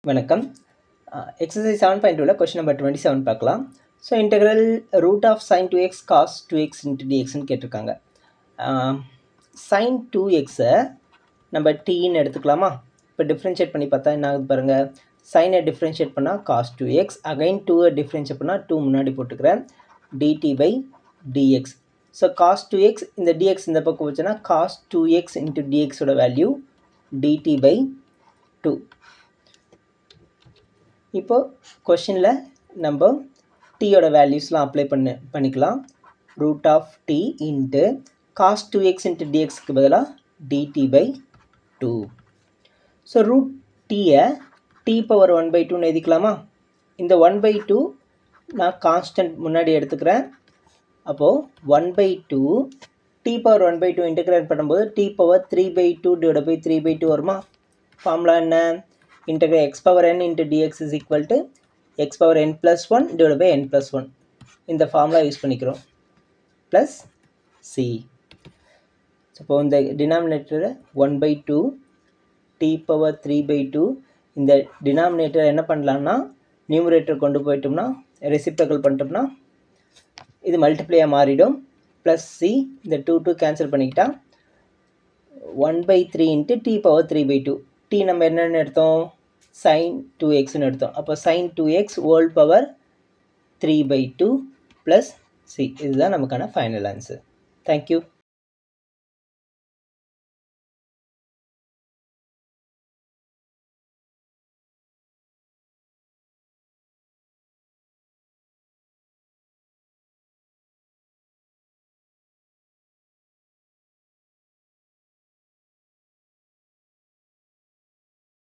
வணக்கம். Exercise 7.2ல question number 27 பார்க்கலாம். So integral root of sine 2x cos 2x into டிஎக்ஸ்ன்னு கேட்டிருக்காங்க. சைன் 2xை நம்ம டீன்னு எடுத்துக்கலாமா? இப்போ டிஃப்ரென்ஷியேட் பண்ணி பார்த்தா என்ன ஆகுது பாருங்கள். சைனை டிஃப்ரென்ஷியேட் பண்ணால் காஸ் 2x, அகைன் 2வை டிஃப்ரென்ஷியேட் பண்ணால் 2 முன்னாடி போட்டுக்கிறேன், dt by dx. So cos 2x இந்த dx இந்த பக்கம் வச்சுன்னா காஸ் 2x இன்ட்டு dxோட வேல்யூ dt பை 2. இப்போ கொஷினில் நம்ம டீயோட வேல்யூஸ்லாம் அப்ளை பண்ணிக்கலாம். Root of T into cos 2x into டிஎக்ஸ்க்கு பதிலாக டிடி பை 2. ஸோ ரூட் டீயை டி பவர் 1/2ன்னு எழுதிக்கலாமா? இந்த 1/2 நான் கான்ஸ்டன்ட் முன்னாடி எடுத்துக்கிறேன். அப்போது 1/2 டி பவர் 1/2 இன்டெகிரேட் பண்ணும்போது டி பவர் 3/2 டிவைட் பை 3/2 வருமா? ஃபார்முலா என்ன? Integral x power n into dx is equal to x power n plus 1 divided by n plus 1. இந்த ஃபார்முலா யூஸ் பண்ணிக்கிறோம். Plus c. இப்போ இந்த டினாமினேட்டரை 1/2 t power 3/2 இந்த denominator என்ன பண்ணலான்னா நியூமரேட்டர் கொண்டு போயிட்டோம்னா ரெசிப்ரோக்கல் பண்ணிட்டோம்னா இது மல்டிப்ளையாக மாறிடும். ப்ளஸ் c இந்த 2 கேன்சல் பண்ணிக்கிட்டா 1/3 இன்ட்டு t power 3/2. t நம்ம என்னென்னு எடுத்தோம்? sin 2xன்னு எடுத்தோம். அப்போ sin 2x whole power 3/2 plus c. இதுதான் நமக்கான ஃபைனல் ஆன்சர். தேங்க்யூ.